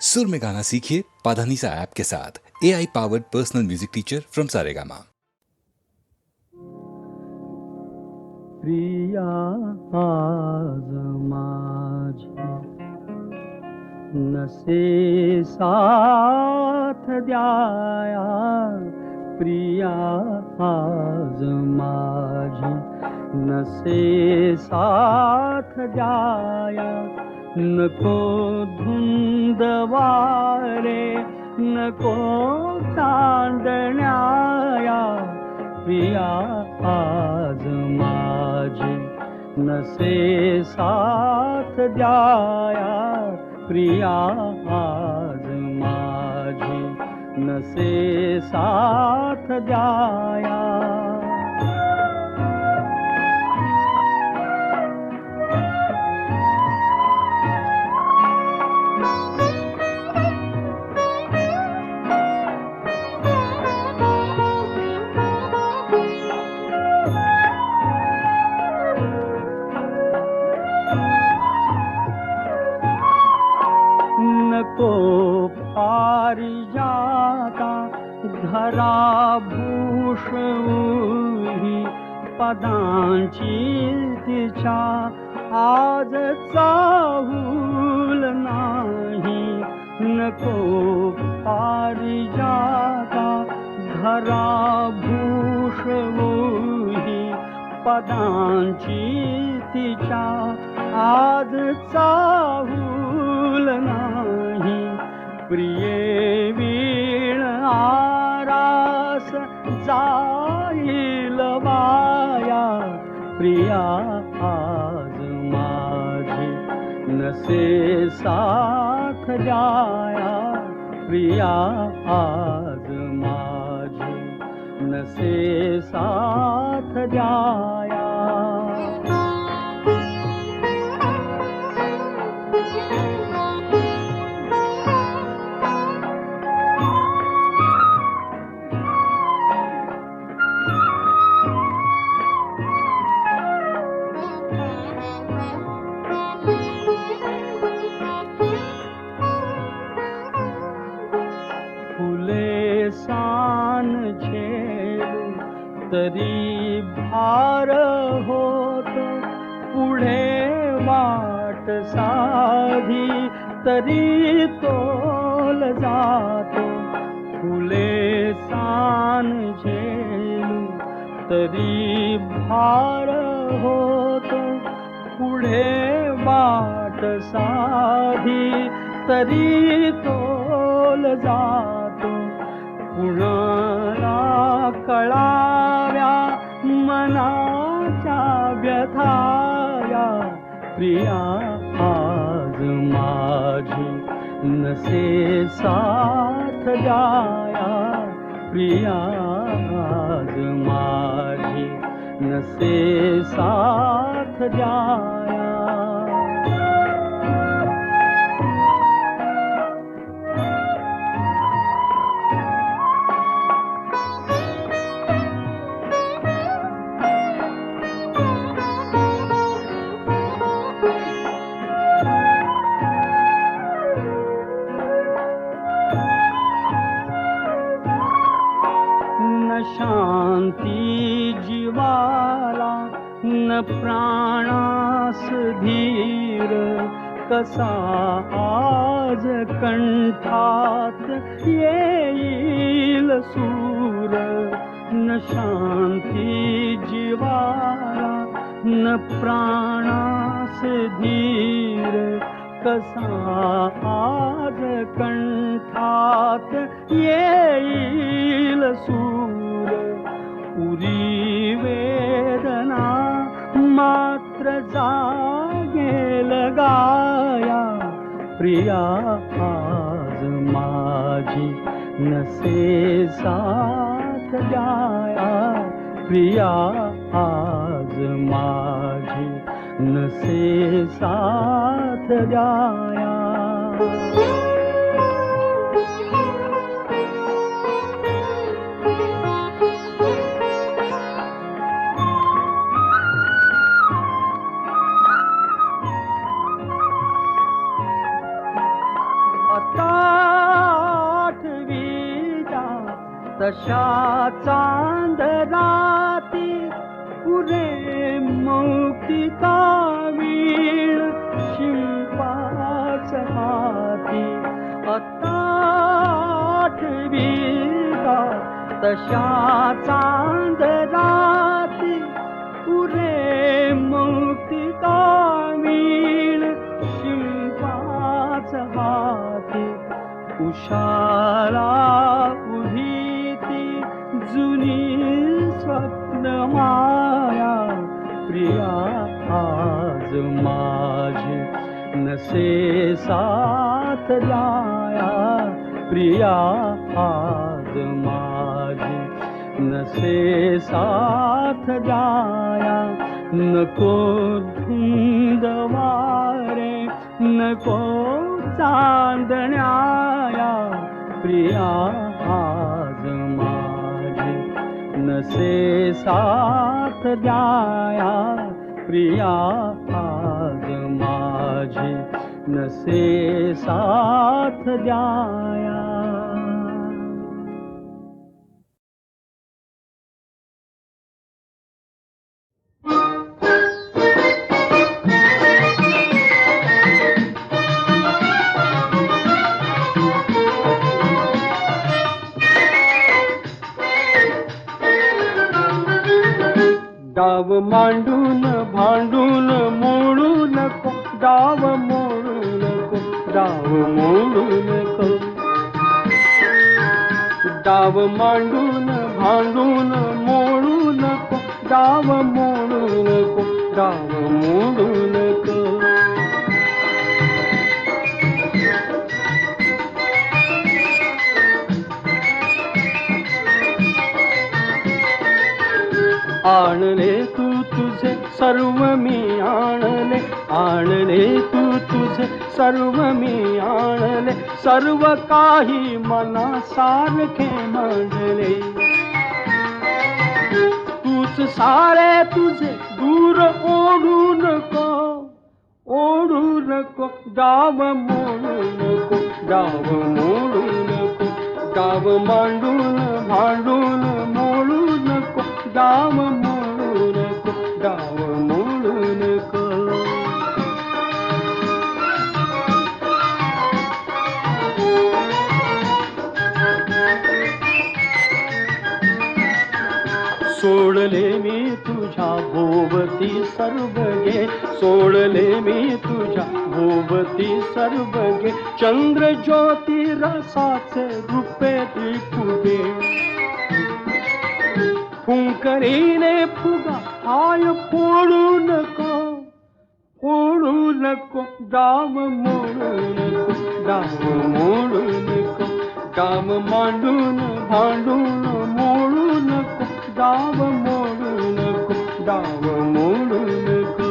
सुर में गाना सीखिए पाधानीसा ऐप के साथ। AI powered personal music teacher from Saregama. Priya आज माझी नसे साथ द्याया, प्रिया आज माझी नसे साथ द्याया, नको धुंद वारे नको चांदण्याया, प्रिया आज माझी नसे साथ द्याया, प्रिया आज माझी नसे साथ द्याया। नको पारिजाता धरा भूषवूही, पदांची तिच्या आज चाहूल नाही। नको पारिजाता धरा भूषवूही, पदांची तिच्या आज चाहूल नाही। प्रिये वीण आरास जाईल वाया, प्रिया आज माझी नसे साथ द्याया, प्रिया आज माझी नसे साथ द्याया। फुले सान झेलू तरी भार होत, पुढे वाट साधी तरी तोल जातो। फुले सान झेलू तरी भार होत, पुढे वाट साधी तरी तोल जातो। कुणाला कळाव्या मनाच्या व्यथाया, प्रिया आज माझी नसे साथ द्याया, प्रिया आज माझी नसे साथ द्याया। न शांती जीवाला न प्राणास धीर, कसा आज कंठात येईल सूर। न शांती जीवाला न प्राणास धीर, कसा आज कंठात येईल सूर। पुरी वेदना मात्र जागेल गाया, प्रिया आज माझी नसे साथ द्याया, प्रिया आज माझी नसे साथ द्याया। आता आठवीच्या तशा चांदराती पुरे मौक्तिका वीण शिल्पाच हाती. आता आठवीच्या तशा चांदराती पुरे मौक्तिका वीण शिल्पाच हाती. उषाला उभी ती जुनी स्वप्न माया प्रिया आज माझी नसे साथ द्याया. प्रिया आज माझी नसे साथ द्याया. नको धुंद वारे नको चांदण्याया. प्रिया आज माझी नसे साथ द्याया. प्रिया आज माझी नसे साथ द्याया. डाव मांडून भांडून मोडू नको. डाव मोडू नको. डाव मोडू नको. डाव मांडून भांडून मोडू नको. डाव मोडू नको. डाव मोडू नको. आणले तू तुझे सर्व मी आणले. आणले तू तुझे सर्व मी आणले. सर्व काही मना सारखे मांडले. तूच सारे तुझे दूर ओढू नको. ओढू नको. डाव मोडू नको. डाव मोडू नको. डाव मांडून भांडून मोडू नको. डाव मोडू नको. डाव मोडू नको. सोडले मी तुझ्या भोवती सर्व गे. सोडले मी तुझ्या भोवती सर्व गे. चंद्र ज्योती रसाचे रूपे दीपुगे. फुंकरीने फुगा हाय फोडू नको. फोडू नको. डाव मोडू नको. डाव मोडू नको. डाव मांडून भांडून मोडू नको. डाव मोडू नको. डाव मोडू नको.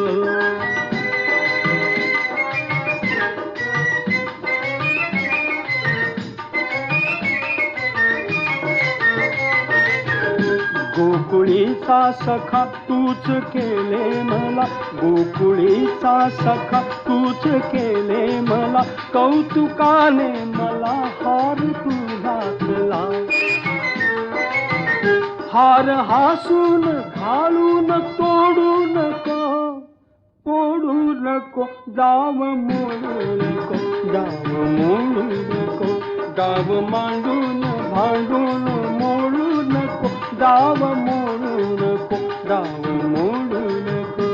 गोकुळीचा सखा तूच केले मला. गोकुळीचा सखा तूच केले मला. कौतुकाने मला हार तू घातला. हार हासून घालून तोडू नको. तोडू नको. डाव मोडू नको. डाव मोडू नको. डाव मांडून भांडून मोडू नको. डाव मोडू नको. डाव मोडू नको.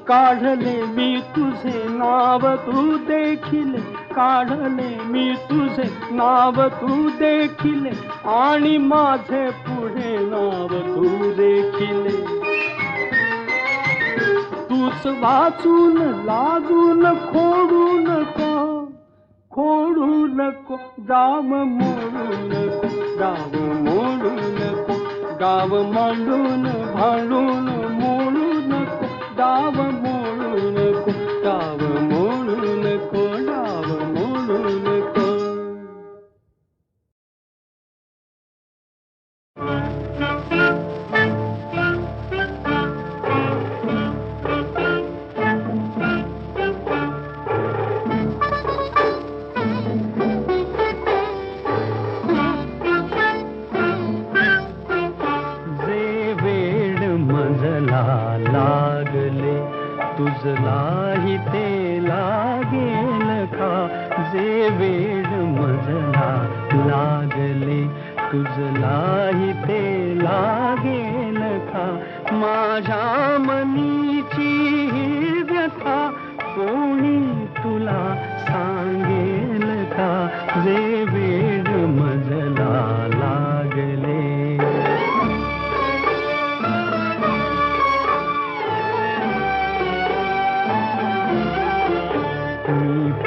काढले मी तुझे नाव तू देखील. काढले मी तुझे नाव तू देखील. आणि माझे पुढे नाव तू देखील. तूच वाचून लाजून खोडू नको. खोडू नको. डाव मोडू नको. डाव मोडू नको. डाव मांडून भांडून मोडू नको. डाव मोडू नको. डाव मोडू नको. डाव मोडू नको. तुझलाही ते लागेल का जे वेड मजला लागले तुझलाही ते लागेल का माझ्या मनीची ही व्यथा कोणी तुला सांगेल का जे वेड मजला लागले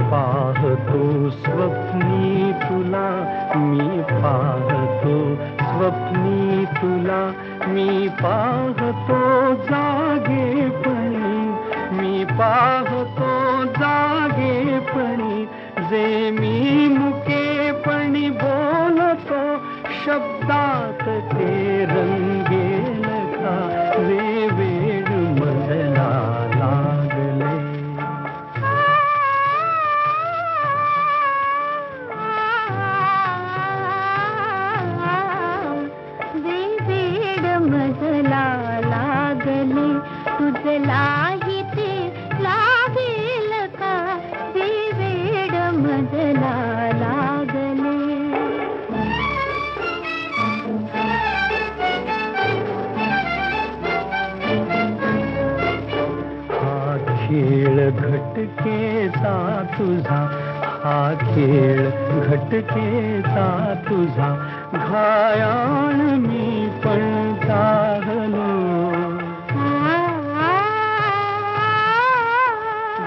पाहतो स्वप्नी तुला मी पाहतो स्वप्नी तुला मी पाहतो जागेपणी मी पाहतो जागेपणी जे मी मुकेपणी बोलतो शब्दात ते रंगेल का जे वेड मजला लागले मजला लागले तुझलाही ते लागेल का जे वेड मजला लागले हा खेळ घटकेचा तुझा हा खेळ घटकेचा तुझा घायाळ मी पण जागलो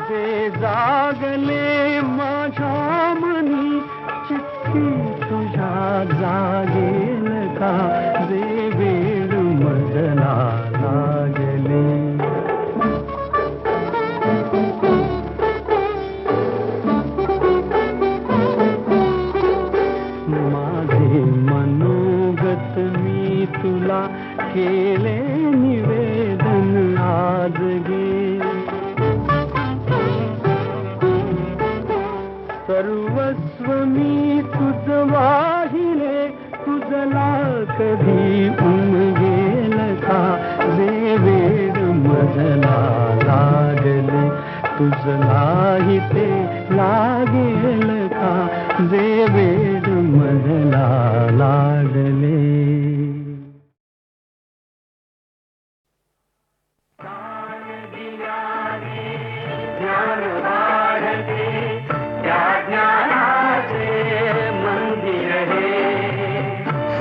जे जागले माझ्या मनी चिठ्ठी तुझ्या जागेल का जे वेड मजला लागले तुला केले निवेदन आज गे सर्वस्व मी तुझ वाहिले तुझला कधी उमगेल का जे वेड मजला लागले तुझलाही ते लागेल का जे वेड मजला लागले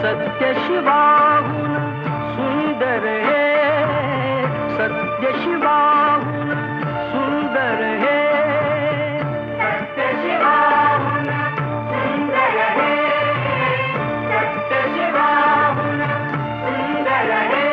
सत्य शिवाहून सुंदर हे सत्य शिवाहून सुंदर हे सत्य शिवाहून सुंदर हे सत्य शिवाहून सुंदर हे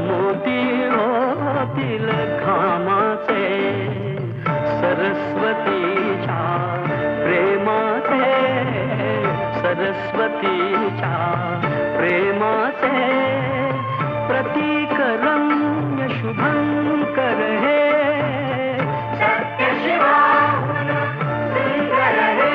मोती होतील घामाचे सरस्वतीच्या प्रेमाचे सरस्वतीच्या प्रेमाचे प्रतीक रम्य शुभंकर हे सत्य शिवाहून सुंदर हे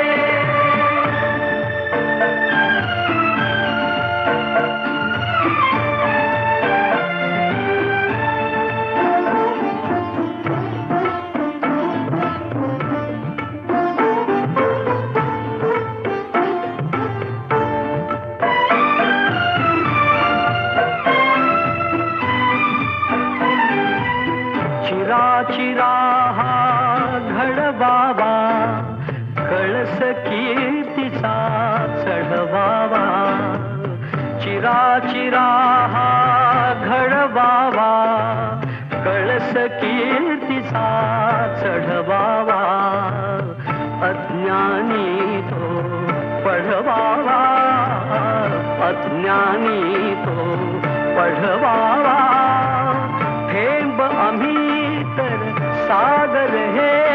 चिरा हा घडवावा कळस कीर्तीचा चढवावा चिरा हा घडवावा कळस कीर्तीचा चढवावा अज्ञानी तो पढवावा अज्ञानी तो पढवावा थेंब आम्ही तर सागर हे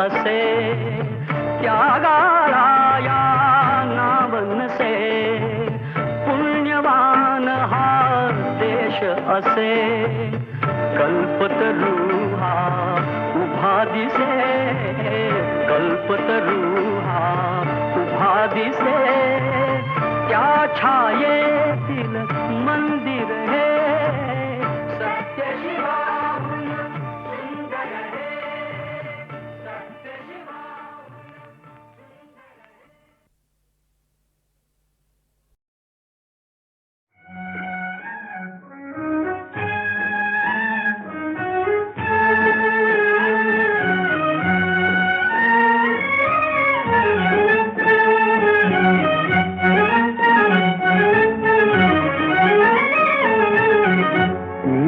असे त्यागाला या नावनसे पुण्यवान हा देश असे कल्पतरू हा उभा दिसे कल्पतरू हा उभा दिसे त्या छायेतील मंदिर हे सत्य शिवाहून सुंदर हे सत्य शिवाहून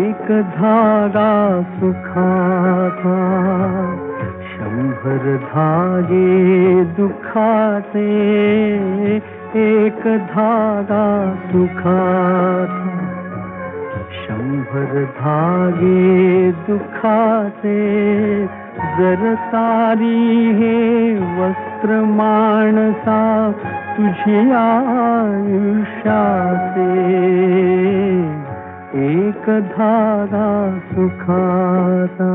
एक धागा सुखाचा 100 धागे दुखाचे एक धागा सुखाचा 100 धागे दुखाचे जर सारी हे वस्त्र माणसा तुझी आयुष्याचे एक धागा सुखाचा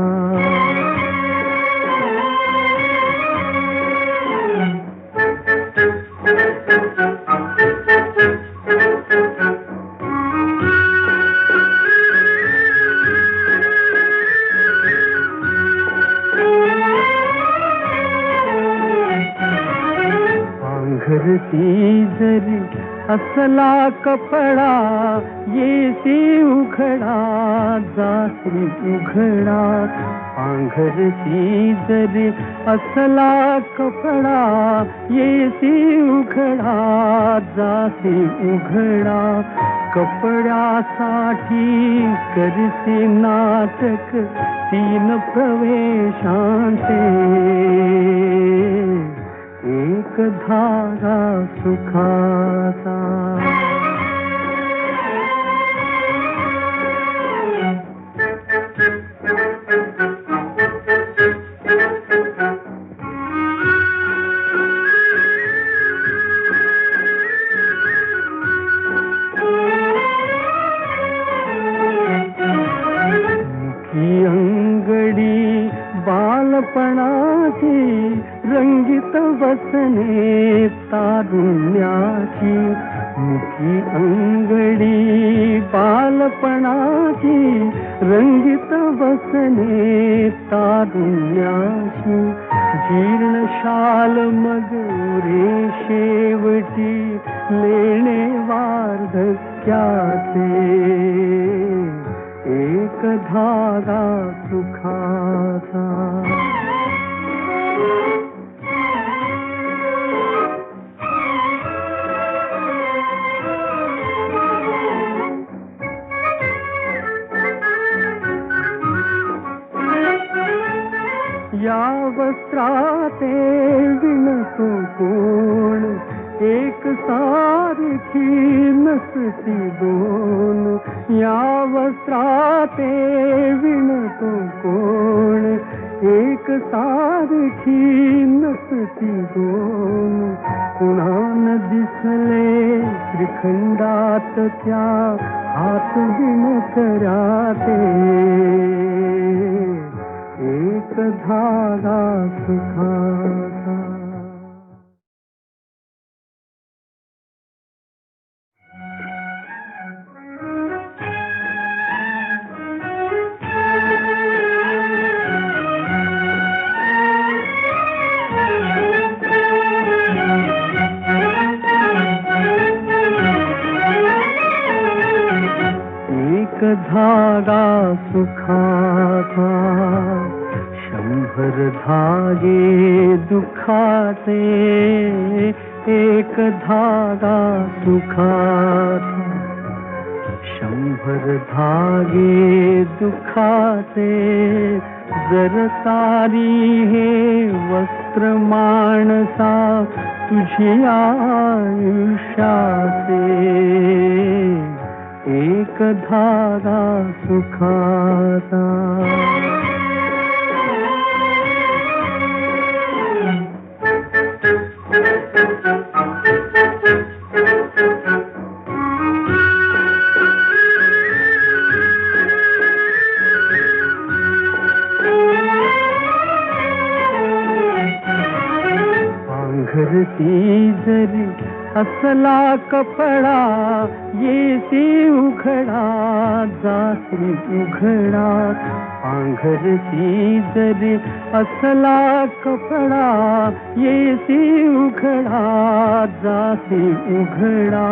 पांघरती जरी असला कपडा येसी उघडा जासी उघडा पांघरती जरी असला कपडा येसी उघडा जासी उघडा कपड्यासाठी करसी नाटक 3 प्रवेशांचे एक धागा सुखाचा मुखी अंगडी बालपणाची रंगीत वसने तारुण्याची मुखी अंगडी बालपणाची रंगीत वसने तारुण्याची जीर्ण शाल मग रे शेवटी लेणे वार्धक्याचे एक धागा सुखाचा या वस्त्राते विणतो कोण एक सारखी नसती दोन या वस्त्राते विणतो कोण एक सारखी नसती दोन कुणान दिसले श्रीखंडात त्या हात विणकऱ्याते एक धागा सुखाचा एक धागा सुखाचा 100 धागे दुखाचे एक धागा सुखाचा 100 धागे दुखाचे जर सारी हे वस्त्र माणसा तुझी आयुष्याचे एक धागा सुखाचा पांघरती जरी असला कपडा येसी उघडा जासी उघडा. पांघरती जरी असला कपडा येसी उघडा जासी उघडा.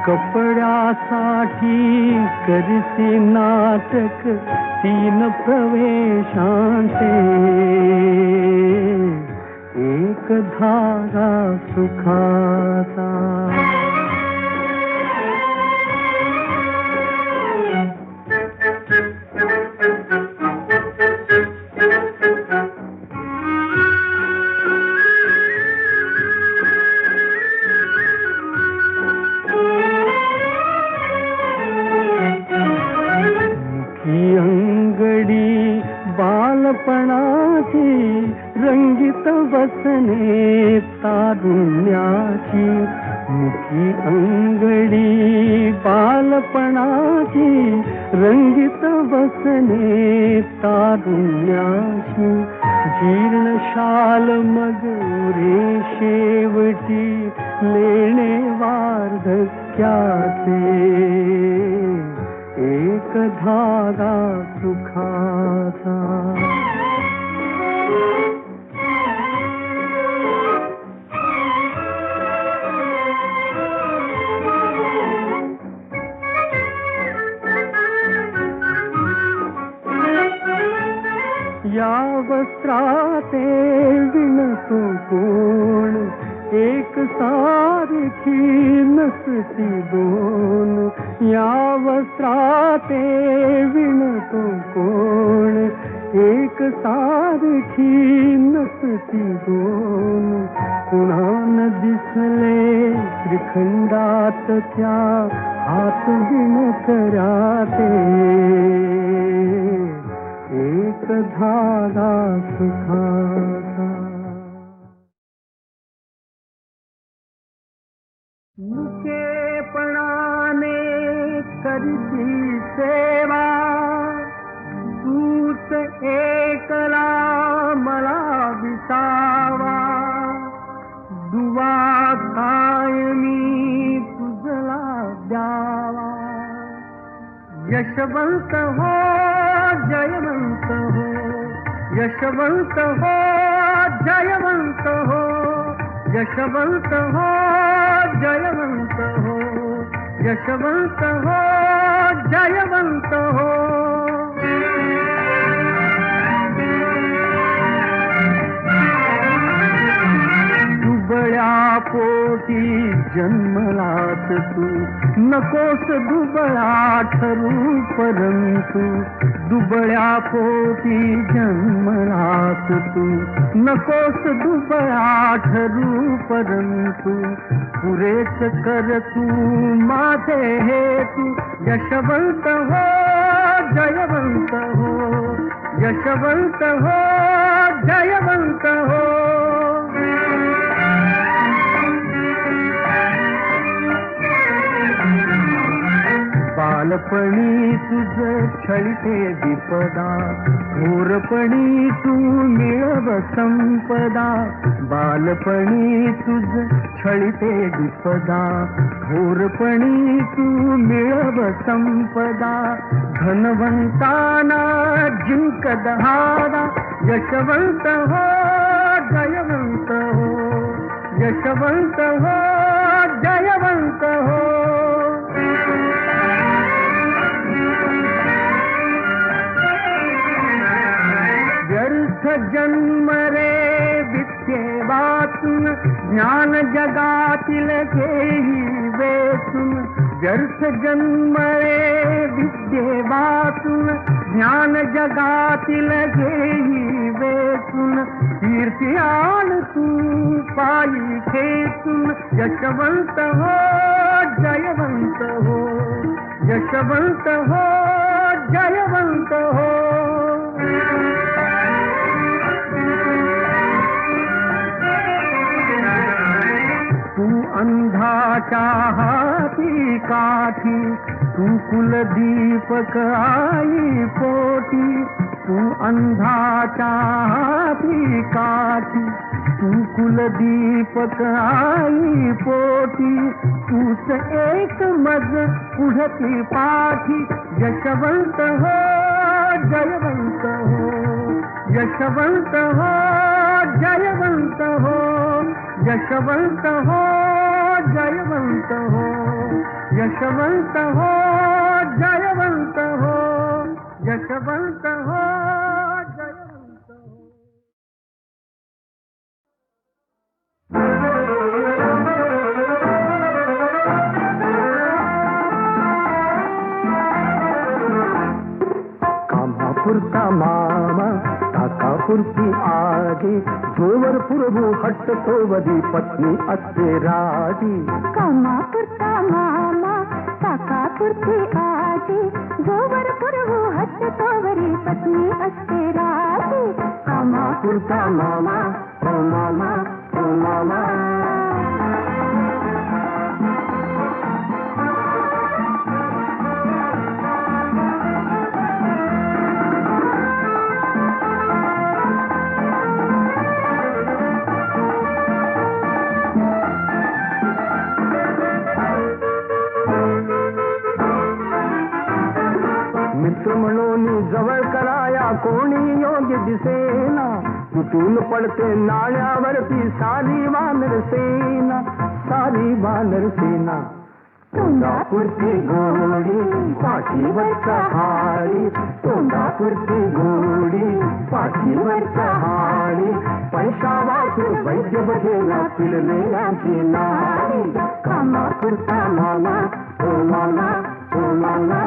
कपड्यासाठी करसी नाटक 3 प्रवेशांचे एक धारा सुखाचा. अंगडी बालपणाची रंगीत बसने तारुण्याची. मुखी अंगडी बालपणाची रंगीत बसने तारुण्याची. जीर्ण शाल मग शेवटी लेणे वार्धक्याचे एक धागा सुखाचा. या वस्त्राते विणतो कोण एक सारखी नसती दोन. या वस्त्राते विणतो कोण एक सारखी नसती दोन. कुणान दिसले त्रिखंडात त्या हात विणकराते एक धागा सुखाचा. मुकेपणाने करती सेवा तूच एकला मला विसावा. दुवा कायमी तुझला द्यावा. यशवंत हो जयवंत हो. यशवंत हो जयवंत हो. यशवंत हो जयवंत हो. यशवंत हो जयवंत हो. दुबळ्या पोटी जन्मलास तू नकोस दुबळा ठरू परंतु. दुबळ्या पोटी जन्मलास तू नकोस दुबळा ठरू परंतु. पुरेच कर तू माझे हेतू. यशवंत हो जयवंत हो. यशवंत हो जयवंत हो. बालपणी तुझ छळते विपदा थोरपणी तू मिळव संपदा. बालपणी तुझ छळते विपदा थोरपणी तू मिळव संपदा. धनवंताना जिंक दहादा. यशवंत हो जयवंत हो. यशवंत हो जयवंत हो. व्यर्थ जन्म रे विद्येवातून ज्ञान जगातील घेई वेचून. व्यर्थ जन्म रे विद्येवातून ज्ञान जगातील घेई वेचून. कीर्ती आण तू पायी खेचून. यशवंत हो जयवंत हो. यशवंत हो जयवंत हो. तू अंधाच्या हाती काठी तू कुलदीपक आई पोटी. तू अंधाच्या हाती काठी तू कुलदीपक आई पोटी, तूच एक मज पुढती पाठी. यशवंत हो जयवंत हो, यशवंत हो जयवंत हो, यशवंत हो जयवंत हो, यशवंत हो जयवंत हो, यशवंत हो जयवंत हो. कामापुरता मामा काकापुरती आजी, जोवर पुरवू हट्ट तोवरी पत्नी असते राजी. कामापुरता मामा काकापुरती आजी, जोवर पुरवू हट्ट तोवरी पत्नी असते राजी. कामापुरता मामा ओ मामा ओ मामा. मित्र म्हणून जवळ कराया कोणी योग्य दिसेना, तुटून पडते नाण्यावरती सारी वानर सेना, सारी वानर सेना. तोंडापुरती गोडी पाठीवरचा हाडी, तोंडापुरती गोडी पाठीवरचा हाडी. पैसा वाचून वैद्य बघेला पिललेल्याची नाडी. कामापुरता मामा ओ मामा ओ मामा.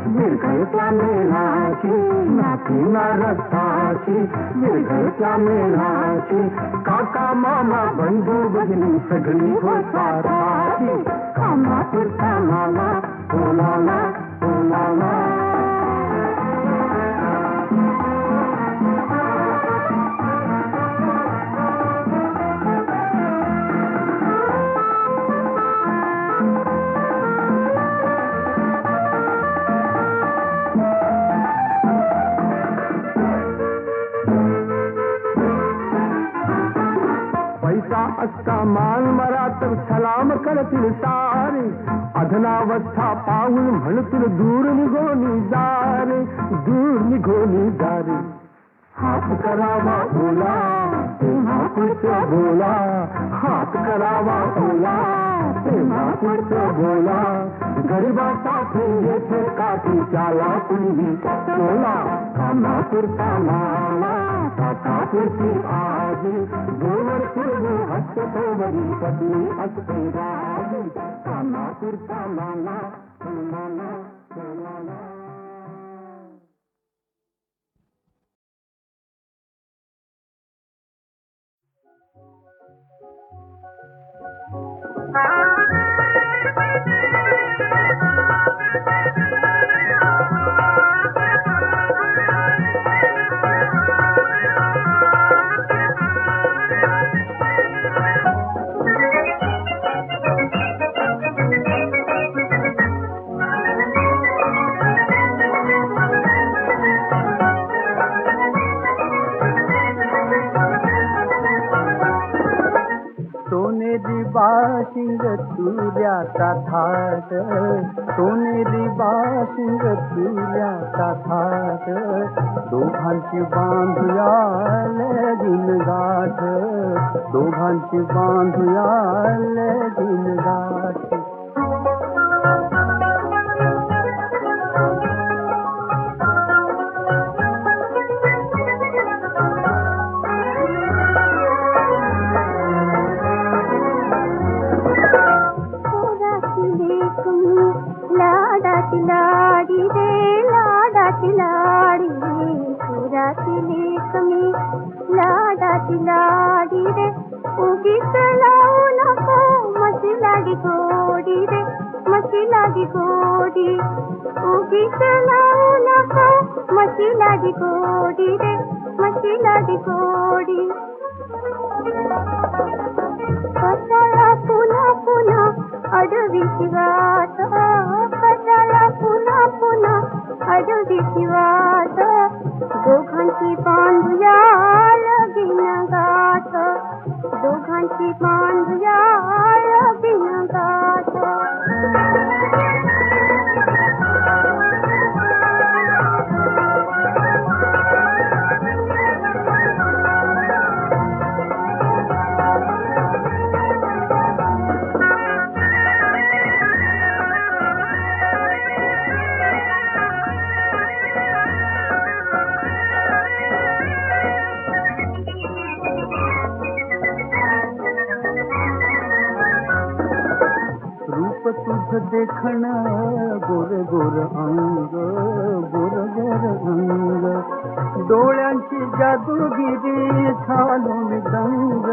निर्घरच्या मेळाची, नातीला रक्ताची, निर्घरच्या मेळाची. काका मामा बंधू भगिनी सगळी होताची. कामापुरता मामा ओ मामा ओ मामा. असता मान मरा तर सलाम करतील सारे, अधनावस्था पाहून म्हणतील दूर निघोनी जारे, दूर निघोनी जारे. हात करावा ओला तेव्हा पुढचं बोला, हात करावा ओला तेव्हा पुढचं बोला. गरिबासाठी येथे काठी त्याला कुणी टोला. कामापुरता मामा काकापुरती आजी, जोवर पूर्वी हट्ट तोवरी पत्नी असते राजी. कामापुरता मामा मामा मामा. बाशिंग तुल्याचा थाट, सोनेरी बाशिंग तुल्याचा थाट. दोघांची बांधूया लगीन गाठ, दोघांची बांधूया लगीन गाठ. गोडी रे मची लागी गोडी उगीच लावू नका मची लागी गोडी रे मची लागी गोडी कशाला पुन्हा पुन्हा अडवीची वाट कशाला पुन्हा पुन्हा अडवीची वाट दोघांची बांधूया लगीन गाठ दोघांची बांधूया लगीन गाठ तुझ देखण गोर गोर अंग गोर गोर अंग डोळ्यांची जादूगिरी झालो मी दंग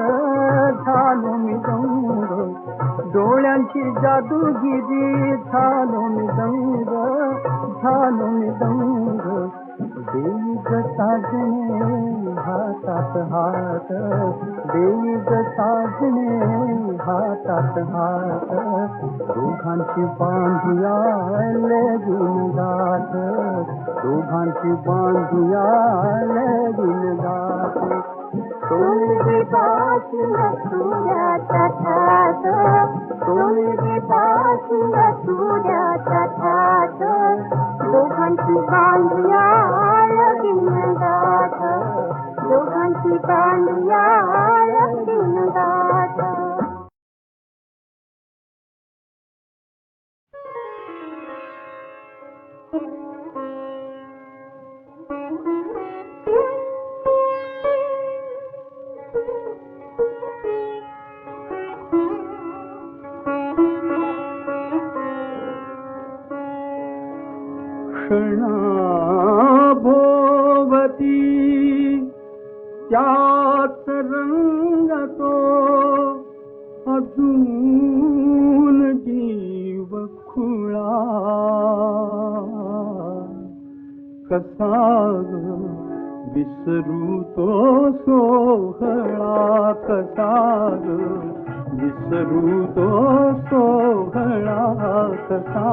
डोळ्यांची जादूगिरी झालो मी दंग देई ग साजणे हातात हात देई ग साजणे हातात हात दोघांची बांधूया लगीन गाठ दोघांची बांधूया लगीन गाठ सोनेरी बाशिंग सूर्याचा ठाट सोनेरी बाशिंग सूर्याचा ठाट दोघांची बांधूया लगीन गाठ दोघांची बांधूया लगीन गाठ क्षणाभोवती त्याच रंगतो अजून जीव खुळा कसा विसरू तो सोहळा कसा विसरू तो सोहळा कसा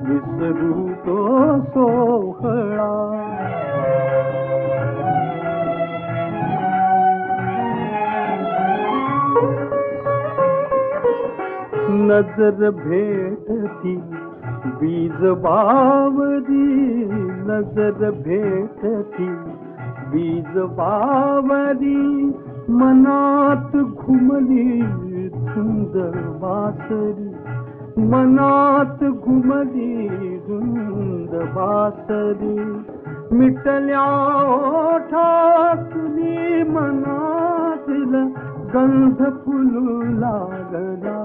विसरू तो सोहळा नजर भेटती बीज बावरी नजर भेटती बीज बावरी मनात घुमली धुंद बासरी मनात घुमली धुंद बासरी मिटल्या ओठातली मनातील गंध फुलू लागला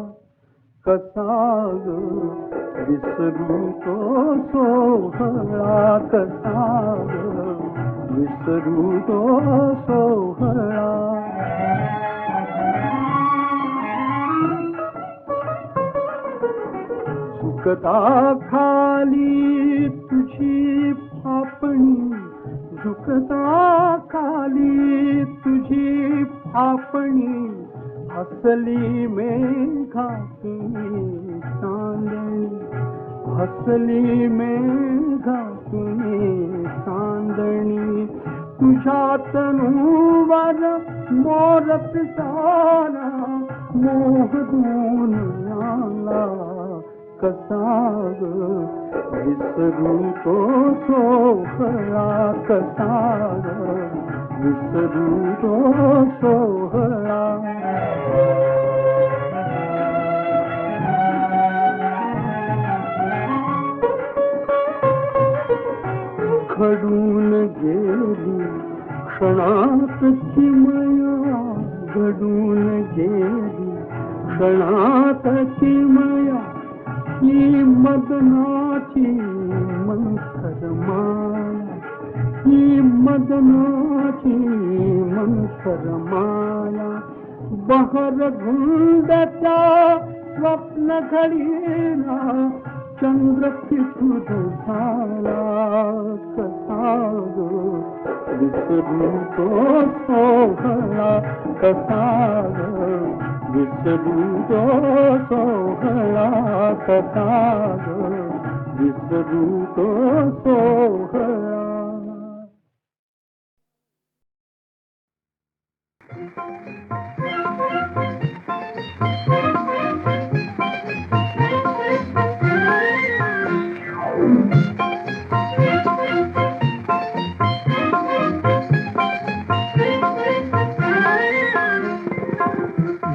कसा विसरू तो सोहळा कसा विसरू तो सोहळा झुकता खाली तुझी फापणी झुकता खाली तुझी फापणी हसली मेघातून चांदणी हसली मेघातून चांदणी तुझ्या तनूवर मोर पिसारा मोह दून आला कसा विसरू तो सोहळा कसा विसरू तो सोहळा घडून गेली क्षणात किमया घडून गेली क्षणात किमया ही मदनाची मंथर माया ही मदनाची मंथर माया बहर धुंदच्या स्वप्न घडीला चंद्र फिटून झाला कसा ग विसरू तो सोहळा कसा ग विसरू तो सोहळा कसा ग विसरू तो सोहळा.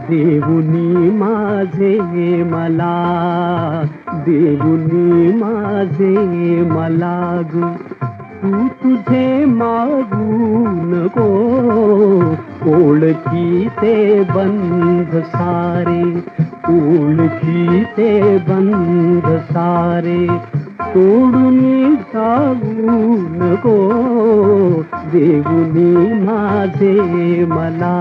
देऊनी माझे मला देऊनी माझे मला ग तू तुझे मागू नको ओळखीचे बंध सारे ओळखीचे बंध सारे तोडून जाऊ नको देऊनी माझे मला.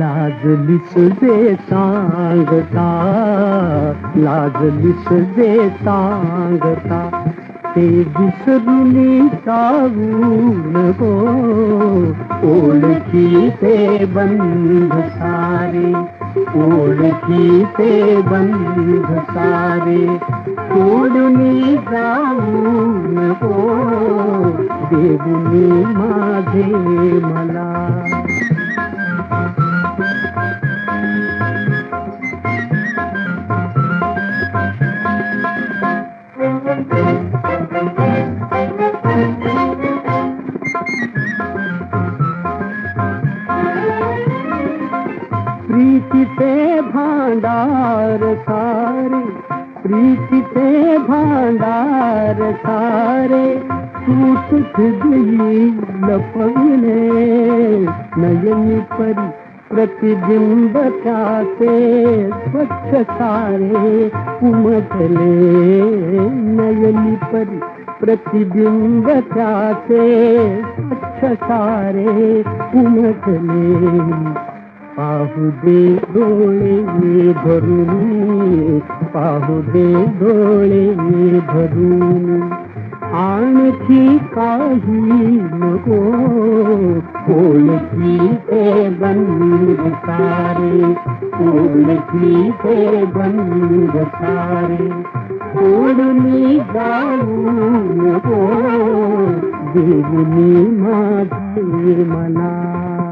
लाजलीस जे सांगता लाजलीस जे सांगता ते विसरून जाऊ नको ओळखीचे बंध सारे ओळखीचे बंध सारे तोडून जाऊ नको देऊनी माझे मला. प्रीतीचे भांडार सारे प्रीतीचे भांडार सारे टूट गई लपवले नयनी परी प्रतिबिंब त्याचे स्वच्छ सारे उमटले नयनी परी प्रतिबिंब त्याचे स्वच्छ सारे उमटले. पाहू दे डोळे भरून पाहू दे डोळे भरून आणखी काही नको ओळखीचे बंध सारे ओळखीचे बंध सारे सोडून जाऊ नको देऊनी माझे मला.